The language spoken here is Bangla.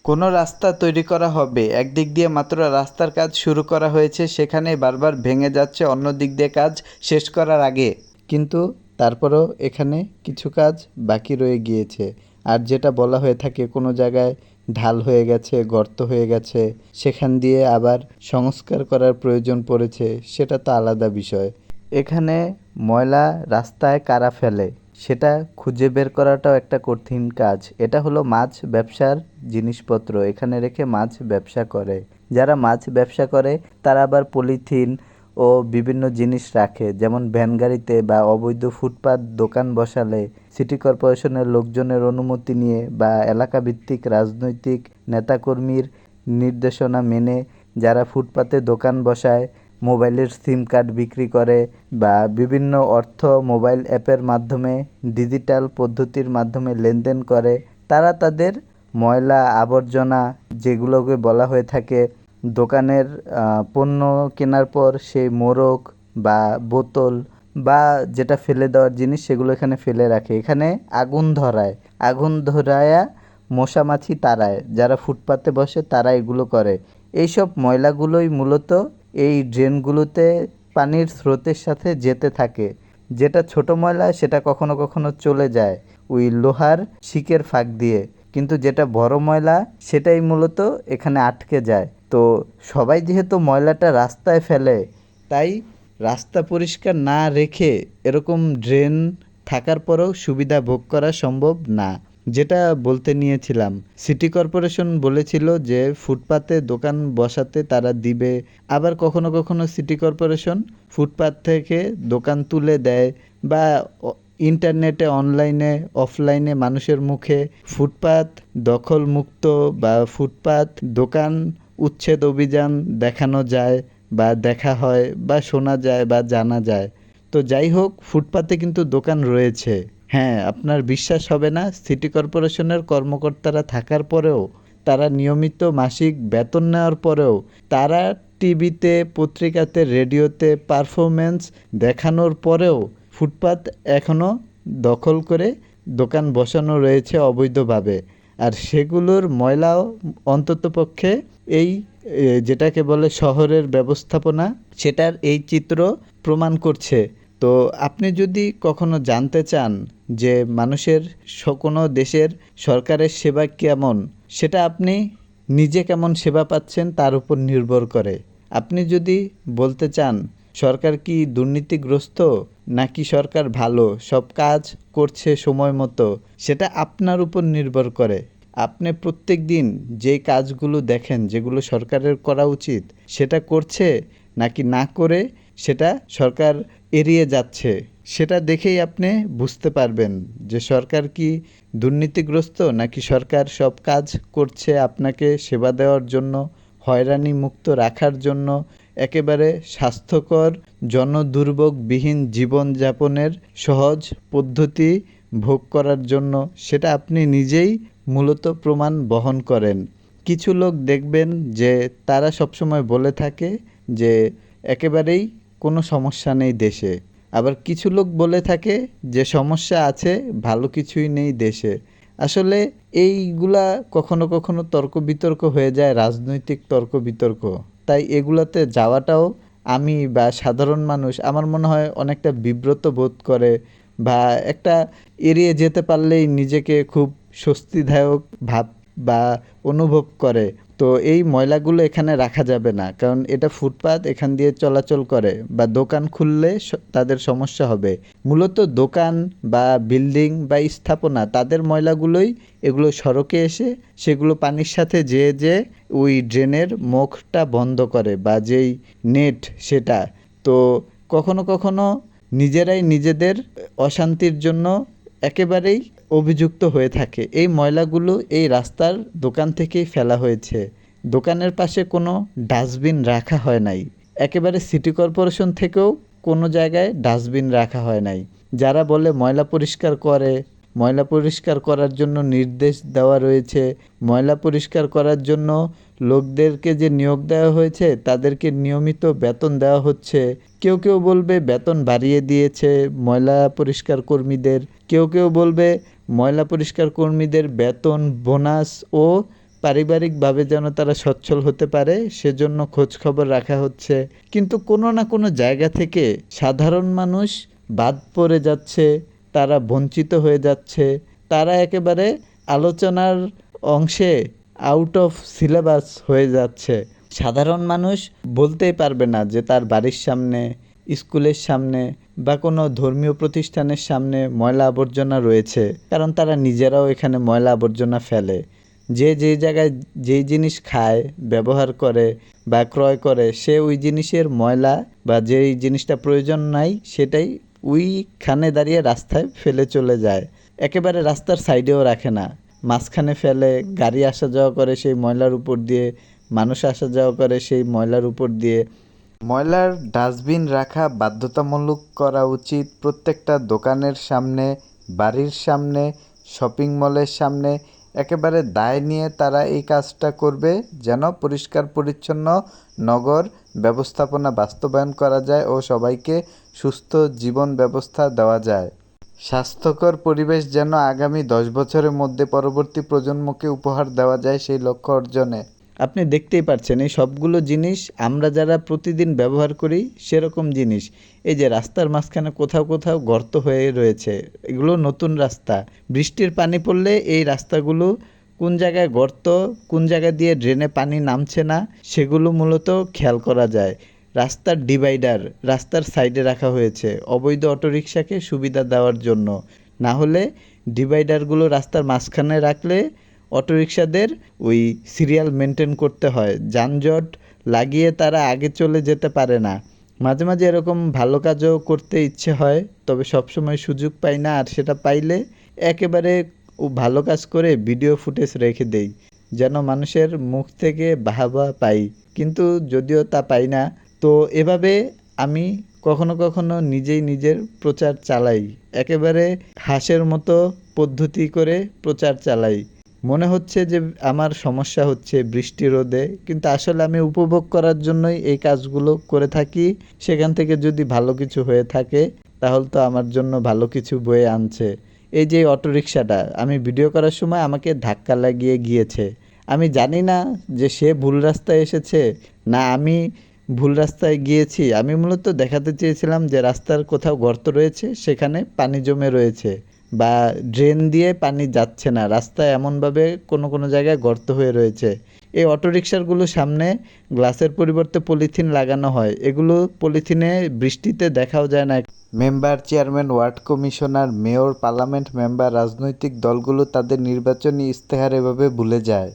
কোনো রাস্তা তৈরি করা হবে, একদিক দিয়ে মাত্র রাস্তার কাজ শুরু করা হয়েছে, সেখানেই বারবার ভেঙে যাচ্ছে অন্য দিক দিয়ে কাজ শেষ করার আগে। কিন্তু তারপরেও এখানে কিছু কাজ বাকি রয়ে গিয়েছে। আর যেটা বলা হয়ে থাকে কোনো জায়গায় ঢাল হয়ে গেছে, গর্ত হয়ে গেছে, সেখান দিয়ে আবার সংস্কার করার প্রয়োজন পড়েছে, সেটা তো আলাদা বিষয়। এখানে ময়লা রাস্তায় কারা ফেলে সেটা খুঁজে বের করাটাও একটা কঠিন কাজ। এটা হলো মাছ ব্যবসার জিনিসপত্র, এখানে রেখে মাছ ব্যবসা করে। যারা মাছ ব্যবসা করে তারা আবার পলিথিন ও বিভিন্ন জিনিস রাখে, যেমন ভ্যান গাড়িতে বা অবৈধ ফুটপাত দোকান বসালে সিটি কর্পোরেশনের লোকজনের অনুমতি নিয়ে বা এলাকা ভিত্তিক রাজনৈতিক নেতাকর্মীর নির্দেশনা মেনে যারা ফুটপাতে দোকান বসায়, মোবাইলের সিম কার্ড বিক্রি করে বা বিভিন্ন অর্থ মোবাইল অ্যাপের মাধ্যমে ডিজিটাল পদ্ধতির মাধ্যমে লেনদেন করে, তারা তাদের ময়লা আবর্জনা, যেগুলোকে বলা হয়ে থাকে দোকানের পণ্য কেনার পর সেই মোড়ক বা বোতল বা যেটা ফেলে দেওয়ার জিনিস, সেগুলো এখানে ফেলে রাখে। এখানে আগুন ধরায়া মশা মাছি তাড়ায়, যারা ফুটপাতে বসে তারা এগুলো করে। এইসব ময়লাগুলোই মূলত এই ড্রেনগুলোতে পানির স্রোতের সাথে যেতে থাকে। যেটা ছোট ময়লা সেটা কখনো কখনো চলে যায় ওই লোহার শিকের ফাঁক দিয়ে, কিন্তু যেটা বড় ময়লা সেটাই মূলত এখানে আটকে যায়। তো সবাই যেহেতু ময়লাটা রাস্তায় ফেলে, তাই রাস্তা পরিষ্কার না রেখে এরকম ড্রেন থাকার পরেও সুবিধা ভোগ করা সম্ভব না। যেটা বলতে নিয়েছিলাম, সিটি কর্পোরেশন বলেছিল যে ফুটপাতে দোকান বসাতে তারা দিবে, আবার কখনো কখনো সিটি কর্পোরেশন ফুটপাত থেকে দোকান তুলে দেয় বা ইন্টারনেটে অনলাইনে অফলাইনে মানুষের মুখে ফুটপাত দখল মুক্ত বা ফুটপাত দোকান উচ্ছেদ অভিযান দেখানো যায় বা দেখা হয় বা শোনা যায় বা জানা যায়। তো যাই হোক, ফুটপাতে কিন্তু দোকান রয়েছে। হ্যাঁ, আপনার বিশ্বাস হবে না, সিটি কর্পোরেশনের কর্মকর্তারা থাকার পরেও, তারা নিয়মিত মাসিক বেতন নেওয়ার পরেও, তারা টিভিতে, পত্রিকাতে, রেডিওতে পারফরমেন্স দেখানোর পরেও ফুটপাত এখনও দখল করে দোকান বসানো রয়েছে অবৈধভাবে। আর সেগুলোর ময়লাও অন্ততপক্ষে এই যেটাকে বলে শহরের ব্যবস্থাপনা, সেটার এই চিত্র প্রমাণ করছে। তো আপনি যদি কখনো জানতে চান যে মানুষের কোনো দেশের সরকারের সেবা কেমন, সেটা আপনি নিজে কেমন সেবা পাচ্ছেন তার উপর নির্ভর করে। আপনি যদি বলতে চান সরকার কি দুর্নীতিগ্রস্ত নাকি সরকার ভালো, সব কাজ করছে সময় মতো, সেটা আপনার উপর নির্ভর করে। আপনি প্রত্যেক দিন যেই কাজগুলো দেখেন যেগুলো সরকারের করা উচিত সেটা করছে নাকি না করে সেটা সরকার এড়িয়ে যাচ্ছে, সেটা দেখেই আপনি বুঝতে পারবেন যে সরকার কি দুর্নীতিগ্রস্ত নাকি সরকার সব কাজ করছে আপনাকে সেবা দেওয়ার জন্য, হয়রানি মুক্ত রাখার জন্য, একেবারে স্বাস্থ্যকর জনদুর্ভোগবিহীন জীবনযাপনের সহজ পদ্ধতি ভোগ করার জন্য, সেটা আপনি নিজেই মূলত প্রমাণ বহন করেন। কিছু লোক দেখবেন যে তারা সবসময় বলে থাকে যে একেবারেই কোনো সমস্যা নেই দেশে, আবার কিছু লোক বলে থাকে যে সমস্যা আছে, ভালো কিছুই নেই দেশে। আসলে এইগুলা কখনো কখনো তর্ক বিতর্ক হয়ে যায়, রাজনৈতিক তর্ক বিতর্ক। তাই এগুলাতে যাওয়াটাও আমি বা সাধারণ মানুষ আমার মনে হয় অনেকটা বিব্রত বোধ করে বা একটা এড়িয়ে যেতে পারলেই নিজেকে খুব স্বস্তিদায়ক ভাব বা অনুভব করে। তো এই ময়লাগুলো এখানে রাখা যাবে না, কারণ এটা ফুটপাত, এখান দিয়ে চলাচল করে বা দোকান খুললে তাদের সমস্যা হবে। মূলত দোকান বা বিল্ডিং বা স্থাপনা তাদের ময়লাগুলোই এগুলো সড়কে এসে সেগুলো পানির সাথে যেয়ে ওই ড্রেনের মুখটা বন্ধ করে বা যেই নেট সেটা। তো কখনো কখনো নিজেরাই নিজেদের অশান্তির জন্য একেবারেই অভিযুক্ত হয়ে থাকে। এই ময়লাগুলো এই রাস্তার দোকান থেকেই ফেলা হয়েছে, দোকানের পাশে কোনো ডাস্টবিন রাখা হয় নাই, একেবারে সিটি কর্পোরেশন থেকেও কোনো জায়গায় ডাস্টবিন রাখা হয় নাই। যারা বলে ময়লা পরিষ্কার করে, ময়লা পরিষ্কার করার জন্য নির্দেশ দেওয়া রয়েছে, ময়লা পরিষ্কার করার জন্য লোকদেরকে যে নিয়োগ দেওয়া হয়েছে তাদেরকে নিয়মিত বেতন দেওয়া হচ্ছে, কেউ কেউ বলবে বেতন বাড়িয়ে দিয়েছে ময়লা পরিষ্কার কর্মীদের, কেউ কেউ বলবে ময়লা পরিষ্কার কর্মীদের বেতন, বোনাস ও পারিবারিকভাবে যেন তারা সচ্ছল হতে পারে সেজন্য খোঁজ খবর রাখা হচ্ছে। কিন্তু কোনো না কোনো জায়গা থেকে সাধারণ মানুষ বাদ পড়ে যাচ্ছে, তারা বঞ্চিত হয়ে যাচ্ছে, তারা একেবারে আলোচনার অংশে আউট অফ সিলেবাস হয়ে যাচ্ছে। সাধারণ মানুষ বলতেই পারবে না যে তার বাড়ির সামনে, স্কুলের সামনে বা কোনো ধর্মীয় প্রতিষ্ঠানের সামনে ময়লা আবর্জনা রয়েছে, কারণ তারা নিজেরাও এখানে ময়লা আবর্জনা ফেলে। যে যেই জায়গায় যেই জিনিস খায়, ব্যবহার করে বা ক্রয় করে, সে ওই জিনিসের ময়লা বা যেই জিনিসটা প্রয়োজন নাই সেটাই ওইখানে দাঁড়িয়ে রাস্তায় ফেলে চলে যায়। একেবারে রাস্তার সাইডেও রাখে না, মাঝখানে ফেলে। গাড়ি আসা যাওয়া করে সেই ময়লার উপর দিয়ে, মানুষ আসা যাওয়া করে সেই ময়লার উপর দিয়ে। ময়লার ডাস্টবিন রাখা বাধ্যতামূলক করা উচিত প্রত্যেকটা দোকানের সামনে, বাড়ির সামনে, শপিং মলের সামনে। একেবারে দায় নিয়ে তারা এই কাজটা করবে যেন পরিষ্কার পরিচ্ছন্ন নগর ব্যবস্থাপনা বাস্তবায়ন করা যায় ও সবাইকে সুস্থ জীবন ব্যবস্থা দেওয়া যায়। স্বাস্থ্যকর পরিবেশ যেন আগামী 10 বছরের মধ্যে পরবর্তী প্রজন্মকে উপহার দেওয়া যায় সেই লক্ষ্য অর্জনে। আপনি দেখতেই পাচ্ছেন এই সবগুলো জিনিস আমরা যারা প্রতিদিন ব্যবহার করি সেরকম জিনিস। এই যে রাস্তার মাঝখানে কোথাও কোথাও গর্ত হয়ে রয়েছে, এগুলো নতুন রাস্তা। বৃষ্টির পানি পড়লে এই রাস্তাগুলো কোন জায়গায় গর্ত, কোন জায়গা দিয়ে ড্রেনে পানি নামছে না সেগুলো মূলত খেয়াল করা যায়। রাস্তার ডিভাইডার রাস্তার সাইডে রাখা হয়েছে অবৈধ অটোরিকশাকে সুবিধা দেওয়ার জন্য। না হলে ডিভাইডারগুলো রাস্তার মাঝখানে রাখলে অটোরিকশাদের ওই সিরিয়াল মেনটেন করতে হয়, যানজট লাগিয়ে তারা আগে চলে যেতে পারে না। মাঝে মাঝে এরকম ভালো কাজও করতে ইচ্ছে হয়, তবে সবসময় সুযোগ পাই না, আর সেটা পাইলে একেবারে ভালো কাজ করে ভিডিও ফুটেজ রেখে দেই যেন মানুষের মুখ থেকে বাহবা পাই, কিন্তু যদিও তা পাই না। তো এভাবে আমি কখনো কখনো নিজেই নিজের প্রচার চালাই, একেবারে হাঁসের মতো পদ্ধতি করে প্রচার চালাই। মনে হচ্ছে যে আমার সমস্যা হচ্ছে বৃষ্টি রোদে, কিন্তু আসলে আমি উপভোগ করার জন্যই এই কাজগুলো করে থাকি। সেখান থেকে যদি ভালো কিছু হয়ে থাকে তাহলে তো আমার জন্য ভালো কিছু বয়ে আনছে। এই যে অটোরিকশাটা আমি ভিডিও করার সময় আমাকে ধাক্কা লাগিয়ে গিয়েছে, আমি জানি না যে সে ভুল রাস্তায় এসেছে না আমি ভুল রাস্তায় গিয়েছি। আমি মূলত দেখাতে চেয়েছিলাম যে রাস্তার কোথাও গর্ত রয়েছে, সেখানে পানি জমে রয়েছে বা ড্রেন দিয়ে পানি যাচ্ছে না, রাস্তায় এমনভাবে কোনো কোনো জায়গায় গর্ত হয়ে রয়েছে। এই অটোরিকশাগুলোর সামনে গ্লাসের পরিবর্তে পলিথিন লাগানো হয়, এগুলো পলিথিনে বৃষ্টিতে দেখাও যায় না। Member, chairman, ward commissioner, mayor, parliament member, রাজনৈতিক দলগুলো তাদের নির্বাচনী ইশতেহার এভাবে ভুলে যায়।